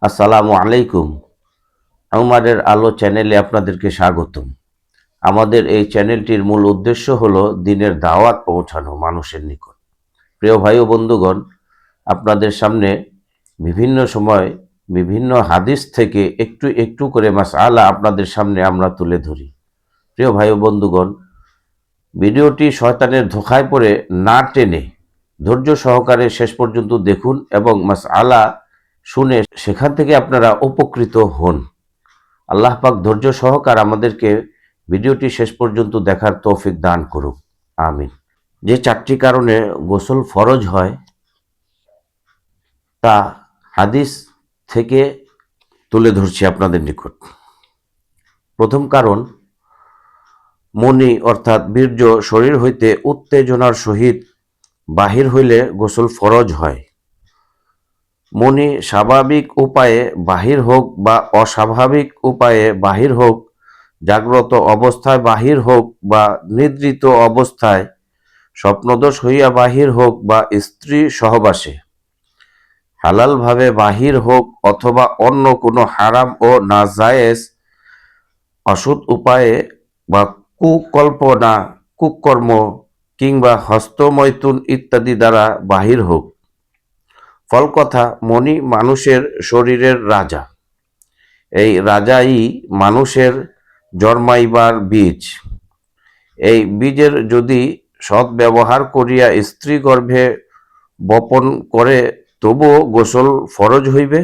আসসালামু আলাইকুম। আমাদের আলো চ্যানেলে আপনাদেরকে স্বাগতম। আমাদের এই চ্যানেলটির মূল উদ্দেশ্য হলো দ্বীনের দাওয়াত পৌঁছানো মানুষের নিকট। প্রিয় ভাই ও বন্ধুগণ, আপনাদের সামনে বিভিন্ন সময় বিভিন্ন হাদিস থেকে একটু একটু করে মাসআলা আপনাদের সামনে আমরা তুলে ধরি। প্রিয় ভাই ও বন্ধুগণ, ভিডিওটি শয়তানের ধোঁকায় পড়ে না টেনে ধৈর্য সহকারে শেষ পর্যন্ত দেখুন এবং মাসআলা শুনে সেখান থেকে আপনারা উপকৃত হন। আল্লাহ পাক ধৈর্য সহকার আমাদেরকে ভিডিওটি শেষ পর্যন্ত দেখার তৌফিক দান করুক, আমিন। যে চারটি কারণে গোসল ফরজ হয় তা হাদিস থেকে তুলে ধরছি আপনাদের নিকট। প্রথম কারণ, মনি অর্থাৎ বীর্য শরীর হইতে উত্তেজনার সহিত বাহির হইলে গোসল ফরজ হয়। মনি স্বাভাবিক উপায়ে বাহির হোক বা অস্বাভাবিক উপায়ে বাহির হোক, জাগ্রত অবস্থায় বাহির হোক বা নিদ্রিত অবস্থায়, স্বপ্নদোষ হইয়া বাহির হোক বা স্ত্রী সহবাসে, হালালভাবে বাহির হোক অথবা অন্য কোনো হারাম ও নাজায়েজ অসৎ উপায়ে বা কুকল্পনা কুকর্ম কিংবা হস্তমৈথুন ইত্যাদি দ্বারা বাহির হোক। ফলকথা, মনি মানুষের শরীরের রাজা। এই রাজাই মানুষের জন্মাইবার বীজ। এই বীজের যদি সদ্ব্যবহার করিয়া স্ত্রী গর্ভে বপন করে তবুও গোসল ফরজ হইবে।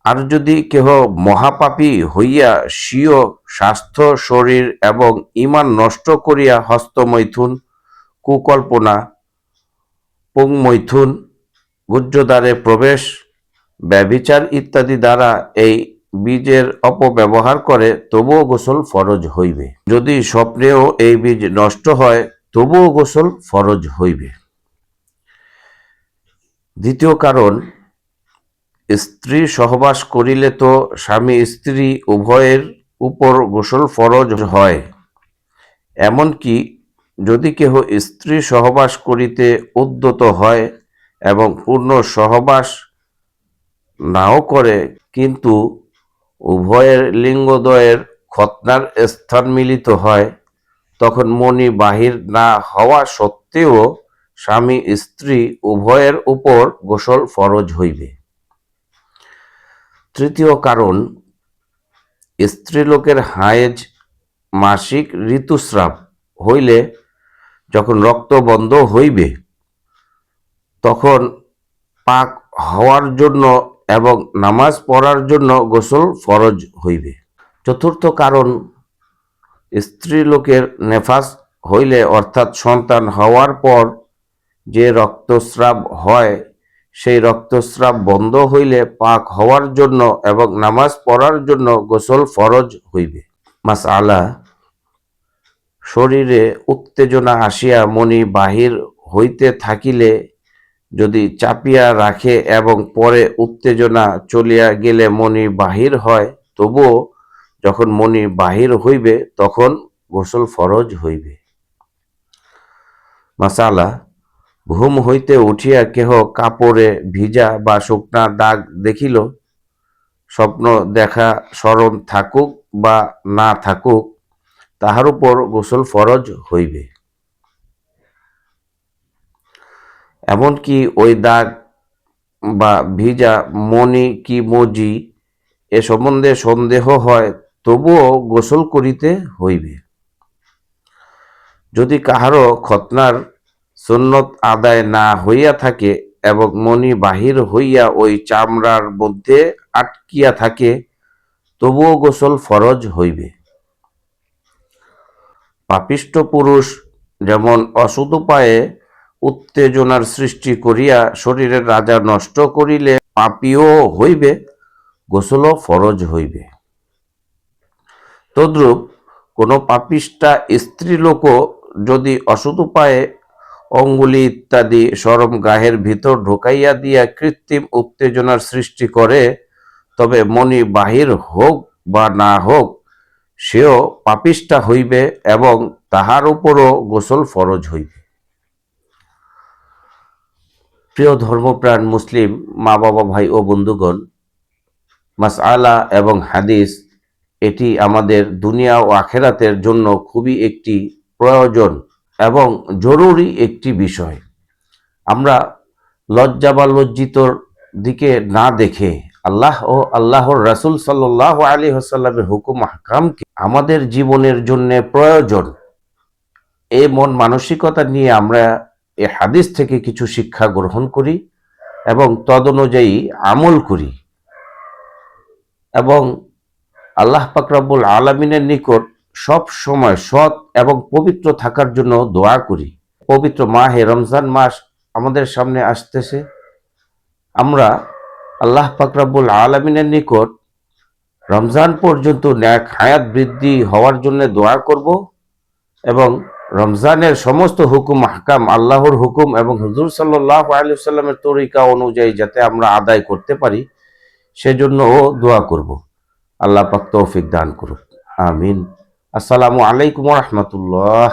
আর যদি কেহ মহাপাপী হইয়া স্বীয় স্বাস্থ্য শরীর এবং ঈমান নষ্ট করিয়া হস্তমৈথুন, কুকল্পনা, পুংমৈথুন, গুহ্যদ্বারে প্রবেশ, ব্যভিচার ইত্যাদি দ্বারা এই বীজের অপব্যবহার করে তবুও গোসল ফরজ হইবে। যদি স্বপ্নেও এই বীজ নষ্ট হয় তবুও গোসল ফরজ হইবে। দ্বিতীয় কারণ, স্ত্রী সহবাস করিলে তো স্বামী স্ত্রী উভয়ের উপর গোসল ফরজ হয়। এমনকি যদি কেহ স্ত্রী সহবাস করিতে উদ্যত হয় এবং পূর্ণ সহবাস নাও করে, কিন্তু উভয়ের লিঙ্গদ্বয়ের খৎনার স্থান মিলিত হয়, তখন মনি বাহির না হওয়া সত্ত্বেও স্বামী স্ত্রী উভয়ের উপর গোসল ফরজ হইবে। তৃতীয় কারণ, স্ত্রীলোকের হায়েজ মাসিক ঋতুস্রাব হইলে যখন রক্ত বন্ধ হইবে তখন পাক হওয়ার জন্য এবং নামাজ পড়ার জন্য গোসল ফরজ হইবে। চতুর্থ কারণ, স্ত্রীলোকের নেফাস হইলে অর্থাৎ সন্তান হওয়ার পর যে রক্তস্রাব হয় সেই রক্তস্রাব বন্ধ হইলে পাক হওয়ার জন্য এবং নামাজ পড়ার জন্য গোসল ফরজ হইবে। মাসআলা, শরীরে উত্তেজনা আসিয়া মনি বাহির হইতে থাকিলে যদি চাপিয়া রাখে এবং পরে উত্তেজনা চলিয়া গেলে মনি বাহির হয়, তবুও যখন মনি বাহির হইবে তখন গোসল ফরজ হইবে। মাসালা, ঘুম হইতে উঠিয়া কেহ কাপড়ে ভিজা বা শুকনা দাগ দেখিল, স্বপ্ন দেখা স্মরণ থাকুক বা না থাকুক, তাহার উপর গোসল ফরজ হইবে। এমনকি ওই দাগ বা ভিজা মনি কি মজি এ সম্বন্ধে সন্দেহ হয় তবুও গোসল করিতে হইবে। যদি কাহারও খতনার সুন্নত আদায় না হইয়া থাকে এবং মনি বাহির হইয়া ওই চামড়ার মধ্যে আটকিয়া থাকে তবুও গোসল ফরজ হইবে। পাপিষ্ঠ পুরুষ যেমন অসৎ উপায়ে উত্তেজনার সৃষ্টি করিয়া শরীরের রাজা নষ্ট করিলে পাপীও হইবে, গোসলও ফরজ হইবে। তদ্রূপ কোন পাপিষ্ঠা স্ত্রীলোকও যদি অসৎ উপায়ে অঙ্গুলি ইত্যাদি সরম গাহের ভিতর ঢুকাইয়া দিয়া কৃত্রিম উত্তেজনার সৃষ্টি করে, তবে মনি বাহির হোক বা না হোক সেও পাপিষ্ঠা হইবে এবং তাহার উপরও গোসল ফরজ হইবে। প্রিয় ধর্মপ্রাণ মুসলিম মা বাবা, ভাই ও বন্ধুগণ, মাসআলা এবং হাদিস এটি আমাদের দুনিয়া ও আখেরাতের জন্য খুবই একটি প্রয়োজন এবং জরুরি একটি বিষয়। আমরা লজ্জা বা লজ্জিতর দিকে না দেখে আল্লাহ ও আল্লাহর রাসূল সাল্লাল্লাহু আলাইহি ওয়াসাল্লামের হুকুম আহকামকে আমাদের জীবনের জন্য প্রয়োজন, এই মন মানসিকতা নিয়ে আমরা এই হাদিস থেকে কিছু শিক্ষা গ্রহণ করি এবং তদনুযায়ী আমল করি এবং আল্লাহ পাক রব্বুল আলামিনের নিকট সব সময় সৎ এবং পবিত্র থাকার জন্য দোয়া করি। পবিত্র মাহে রমজান মাস আমাদের সামনে আসতেছে। আমরা আল্লাহ পাক রব্বুল আলামিনের নিকট রমজান পর্যন্ত ন্যাক হায়াত বৃদ্ধি হওয়ার জন্য দোয়া করব এবং রমজানের সমস্ত হুকুম আহকাম আল্লাহর হুকুম এবং হুজুর সাল্লাল্লাহু আলাইহি ওয়াসাল্লামের তরিকা অনুযায়ী যাতে আমরা আদায় করতে পারি সেজন্যও দোয়া করব। আল্লাহ পাক তৌফিক দান করুক, আমিন। আসসালামু আলাইকুম ওয়া রাহমাতুল্লাহ।